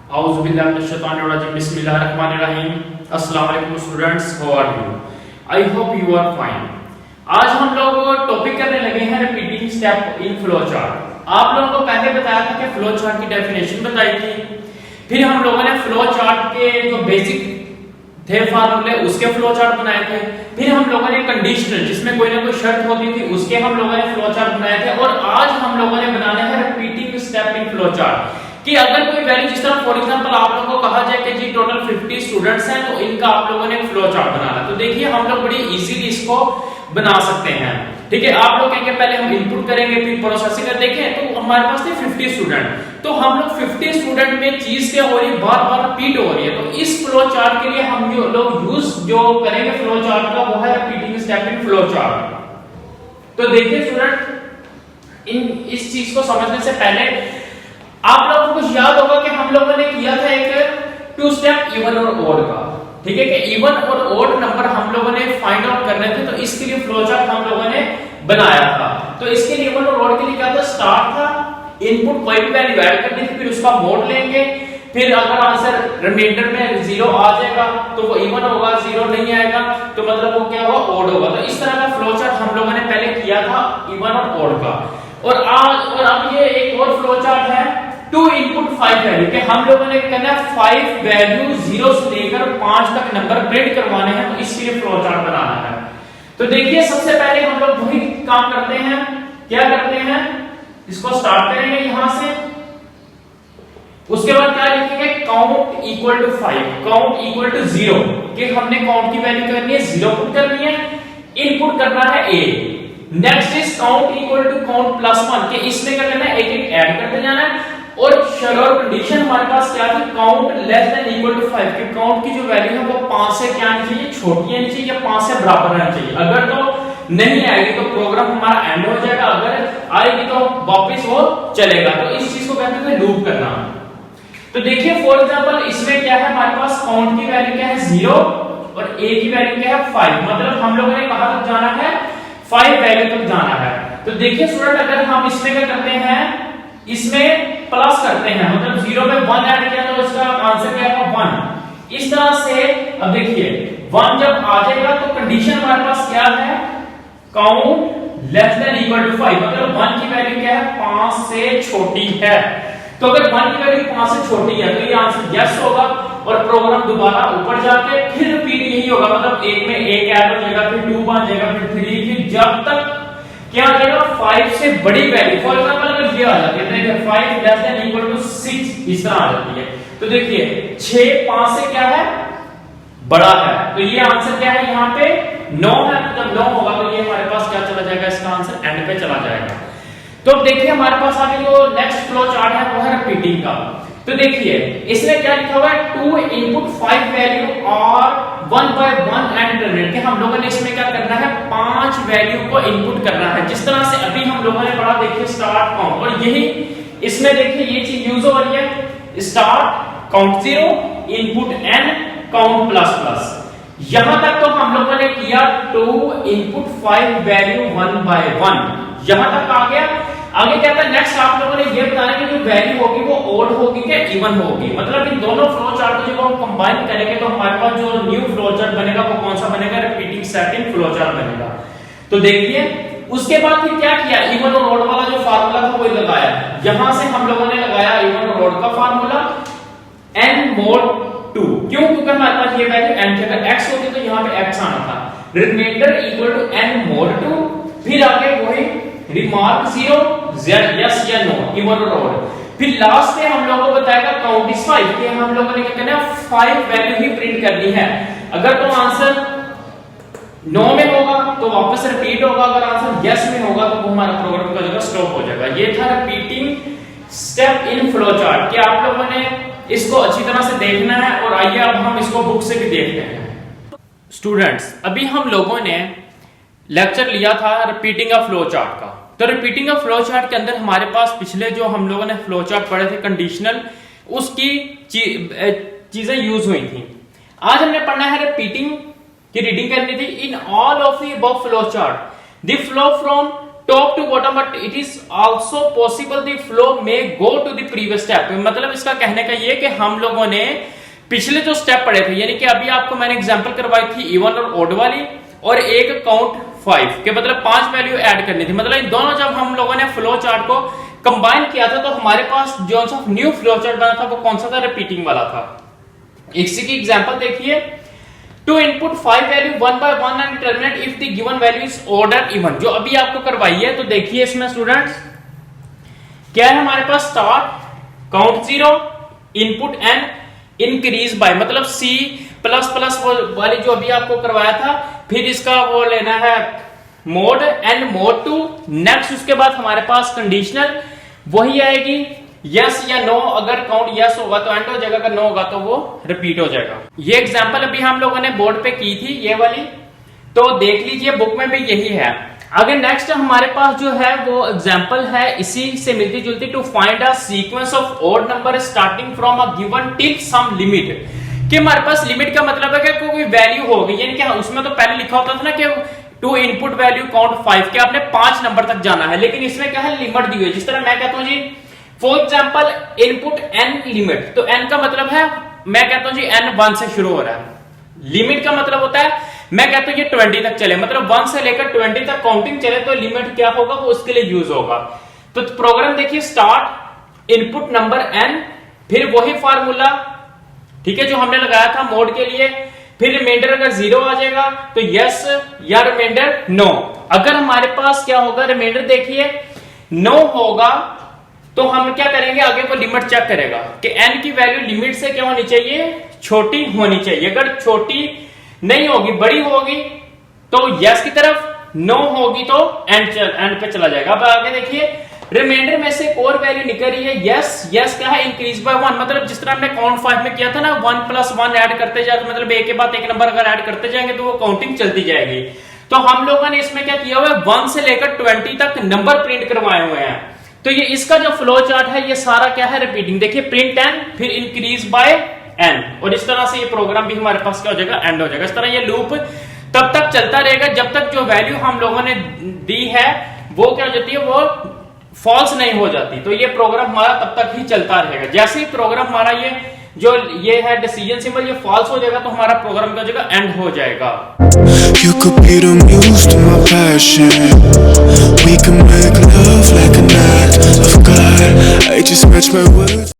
अस्सलाम वालेकुम students, how are you? I hope you are fine. आज हम लोग टॉपिक करने लगे हैं repeating step in flow chart. आप लोगों को पहले बताया था कि फ्लो चार्ट की डेफिनेशन बताई थी, फिर हम लोगों ने फ्लो चार्ट के जो बेसिक थे फार्मूले उसके फ्लो चार्ट बनाए थे, फिर हम लोगों ने कंडीशनल जिसमें कोई ना कोई शर्त होती थी उसके हम लोगों ने फ्लो चार्ट बनाए थे, और आज हम लोगों ने बनाने हैं repeating step in flow chart कि अगर कोई वैल्यू, जिस तरह फॉर एग्जांपल आप लोगों को कहा जाए कि जी टोटल 50 स्टूडेंट्स हैं तो इनका आप लोगों ने फ्लो चार्ट बनाना, तो देखिए हम लोग बड़ी इजीली इसको बना सकते हैं। ठीक है, आप लोग कहेंगे पहले हम इनपुट करेंगे फिर प्रोसेसिंग कर, देखें तो हमारे पास थे 50 स्टूडेंट, तो हम लोग 50 स्टूडेंट में चीज क्या हो रही है, बार बार रिपीट हो रही है, तो इस फ्लो चार्ट के लिए हम लोग यूज जो करेंगे फ्लो चार्ट का वो है repeating step in flow chart. तो देखिए स्टूडेंट, इस चीज को समझने से पहले आप लोगों को कुछ याद होगा कि हम लोगों ने किया था एक टू स्टेप इवन और ओड का। ठीक है, कि इवन और ओड नंबर हम लोगों ने फाइंड आउट करने थे, तो इसके लिए फ्लो चार्ट हम लोगों ने बनाया था। तो इसके लिए इवन और ओड के लिए क्या था, स्टार्ट था, इनपुट कोई भी वैल्यू ऐड करनी थी, फिर उसका मोड लेंगे, फिर अगर आंसर रिमाइंडर में 0 आ जाएगा तो वो इवन होगा, 0 नहीं आएगा तो मतलब वो क्या होगा, ओड होगा। तो इस तरह का फ्लो चार्ट हम लोगों ने पहले किया था इवन और ओड का। और अब ये एक और फ्लो चार्ट है टू इनपुट 5 वैल्यू के, हम लोगों ने करना है 5 वैल्यू 0 से लेकर 5 तक नंबर प्रिंट करवाने हैं, तो इसके लिए फ्लो चार्ट बनाना है। तो देखिए सबसे पहले हम लोग वही काम करते हैं, क्या करते हैं, इसको स्टार्ट करेंगे यहां से, उसके बाद क्या लिखेंगे, count equal to 5, count equal to 0, कि हमने काउंट की वैल्यू करनी है 0 पुट करनी है, इनपुट करना है a। Next is count equal to count plus 1, कि इसमें क्या करना है, एक एक ऐड करते जाना है, और शर्त कंडीशन हमारे पास क्या थी, count less than equal to 5, कि काउंट की जो वैल्यू है वो 5 से क्या आनी चाहिए, छोटी आनी चाहिए या 5 से बराबर आनी चाहिए। अगर तो नहीं आएगी तो प्रोग्राम हमारा एंड हो जाएगा, अगर आएगी तो वापस वो चलेगा। तो इस चीज को कहते हैं लूप करना। तो देखिए फॉर एग्जांपल इसमें क्या है, हमारे पास काउंट की वैल्यू क्या है 0 और a की वैल्यू क्या है 5, मतलब हम लोगों ने कहां तक जाना है, 5 वैल्यू तक जाना है। तो देखिए स्टूडेंट, अगर हम इसमें क्या करते हैं, इसमें प्लस करते हैं, मतलब 0 में 1 ऐड किया तो इसका आंसर क्या आएगा 1। इस तरह से अब देखिए 1 जब आ जाएगा तो कंडीशन हमारे पास क्या है, count less than equal to 5, मतलब 1 की वैल्यू क्या है, 5 से छोटी है। तो अगर 1 की वैल्यू 5 से छोटी है तो ये आंसर यस होगा, और प्रोग्राम दोबारा ऊपर जाके फिर रिपीट यही होगा, मतलब एक में एक ऐड हो जाएगा, फिर 2 बन जाएगा, फिर 3, फिर जब तक क्या आ जाएगा 5 से बड़ी वैल्यू, फॉर एग्जांपल अगर ये आ जाती है, देखिए 5 लेस देन इक्वल टू 6, इस तरह आ जाती है, तो देखिए 6 5 से क्या है, बड़ा है, तो ये आंसर क्या है यहाँ पे 9 है। तो जब 9 होगा तो ये हमारे पास क्या चला जाएगा, इसका आंसर एंड पे चला जाएगा। तो अब देखिए हमारे पास आगे जो नेक्स्ट फ्लो चार्ट है वो है रिपीटिंग का। तो देखिए इसमें क्या लिखा हुआ है, 2 इनपुट 5 वैल्यू और 1 by 1 एंड रिटर्न, कि हम लोगों ने इसमें क्या करना है, 5 वैल्यू को इनपुट करना है, जिस तरह से अभी हम लोगों ने पढ़ा, देखिए स्टार्ट काउंट, और यही इसमें देखिए ये चीज यूज हो रही है, start count 0 input n count plus plus. यहां तक तो हम लोगों ने किया 2 इनपुट 5 वैल्यू 1 by 1, यहां तक आ गया। आगे क्या था, नेक्स्ट आप लोगों ने ये बताना कि जो वैल्यू होगी वो ओड होगी क्या इवन होगी, मतलब इन दोनों फ्लो चार्ट को जब हम कंबाइन करेंगे तो हमारे पास जो न्यू फ्लो चार्ट बनेगा वो कौन सा बनेगा, repeating step in flow chart बनेगा। तो देखिए उसके बाद फिर क्या किया, इवन और ओड वाला जो फार्मूला था वो लगाया, यहां से हम लोगों ने लगाया इवन और ओड का फार्मूला n mod 2, क्यों, क्योंकि हमारे पास ये वैल्यू n थी, अगर x होती तो यहां पे x आना था, remainder equal to n mod 2, फिर आगे वही रिमार्क 0 यस या नो, इवन और ओड, फिर लास्ट में हम लोगों को बताएगा काउंट इज 5, कि हम लोगों ने क्या करना है 5 वैल्यू ही प्रिंट करनी है। अगर तो आंसर 9 में होगा तो वापस रिपीट होगा, अगर आंसर यस में होगा तो वो हमारा प्रोग्राम का जगह स्टॉप हो जाएगा। ये था repeating step in flow chart, कि आप लोगों ने इसको अच्छी तरह से देखना है, और आइए अब हम इसको बुक से भी देखते हैं। स्टूडेंट्स, अभी हम लोगों ने लेक्चर लिया था रिपीटिंग अ फ्लो चार्ट का। तो रिपीटिंग अ फ्लो चार्ट के अंदर हमारे पास पिछले जो हम लोगों ने फ्लो चार्ट पढ़े थे कंडीशनल, उसकी चीजें यूज हुई थी। आज हमने पढ़ना है रिपीटिंग की रीडिंग करनी थी। In all of the above flow chart the flow from top to bottom but it is also possible the flow may go to the previous step. मतलब इसका कहने का ये कि हम लोगों ने पिछले जो स्टेप पढ़े थे, यानी कि अभी आपको मैंने एग्जांपल करवाई थी इवन और ओड वाली, और एक काउंट 5 के मतलब 5 वैल्यू ऐड करनी थी। मतलब इन दोनों जब हम लोगों ने फ्लो चार्ट को कंबाइन किया था तो हमारे पास जो सा न्यू फ्लो चार्ट बना था वो कौन सा था, रिपीटिंग वाला था। इसी की एग्जांपल देखिए, to input 5 value 1 by 1 and terminate if the given value is odd and even. जो अभी आपको करवाई है, तो देखिए इसमें स्टूडेंट्स क्या है हमारे पास, start count 0 input and increase by, मतलब सी प्लस प्लस वाली जो अभी आपको करवाया था, फिर इसका वो लेना है mod and mod two. Next उसके बाद हमारे पास कंडीशनल वही आएगी, यस या नो। अगर काउंट यस होगा तो एंड हो जाएगा, अगर नो होगा तो वो रिपीट हो जाएगा। ये एग्जांपल अभी हम लोगों ने बोर्ड पे की थी ये वाली, तो देख लीजिए बुक में भी यही है। अगर नेक्स्ट हमारे पास जो है वो एग्जांपल है इसी से मिलती जुलती, to find a sequence of odd number starting from a given till some limit. कि हमारे पास लिमिट का मतलब है कि कोई वैल्यू होगी, यानी कि उसमें तो पहले लिखा होता था ना कि टू इनपुट वैल्यू काउंट 5 के आपने 5 नंबर तक जाना है, लेकिन इसमें क्या है, लिमिट दी हुई है। जिस तरह मैं कहता हूं जी for example input n limit, तो n का मतलब है, मैं कहता हूं जी n 1 से शुरू हो रहा है। लिमिट का मतलब होता है, मैं कहता हूं ये 20 तक चले, मतलब 1 से लेकर 20 तक काउंटिंग चले तो लिमिट क्या होगा, वो उसके लिए यूज होगा। तो प्रोग्राम देखिए, स्टार्ट इनपुट नंबर n, फिर वही फार्मूला, ठीक है, जो हमने लगाया था मोड के लिए, फिर रिमाइंडर अगर 0 आ जाएगा तो यस या रिमाइंडर नो। अगर हमारे पास क्या होगा, रिमाइंडर देखिए नो होगा तो हम क्या करेंगे, आगे वो लिमिट चेक करेगा कि n की वैल्यू लिमिट से क्या होनी चाहिए, छोटी होनी चाहिए। अगर छोटी नहीं होगी, बड़ी होगी तो यस की तरफ, नो होगी तो एंड पे चला जाएगा। अब आगे देखिए, रिमाइंडर में से एक और वैल्यू निकल रही है यस। यस क्या है, इंक्रीज बाय 1, मतलब जिस तरह हमने काउंट 5 में किया था ना, 1 + 1 ऐड करते जाए, मतलब एक के बाद एक नंबर अगर ऐड करते जाएंगे तो वो काउंटिंग चलती जाएगी। तो हम लोगों ने इसमें क्या किया हुआ है, 1 से लेकर 20 तक नंबर प्रिंट करवाए हुए हैं। तो ये इसका जो फ्लो चार्ट है ये सारा क्या है, रिपीटिंग। देखिए प्रिंट n, फिर इंक्रीज बाय n, और इस तरह से ये प्रोग्राम भी हमारे पास क्या हो जाएगा, एंड हो जाएगा। इस तरह ये लूप तब तक चलता रहेगा जब तक जो वैल्यू हम लोगों ने दी है वो क्या हो जाती है, वो फॉल्स नहीं हो जाती। तो ये प्रोग्राम हमारा तब तक ही चलता रहेगा। जैसे ही प्रोग्राम हमारा ये है डिसीजन सिंबल, ये फॉल्स हो जाएगा तो हमारा प्रोग्राम क्या हो जाएगा, एंड हो जाएगा। You could be the muse to my passion. We can make love like an act of God. I just match my words.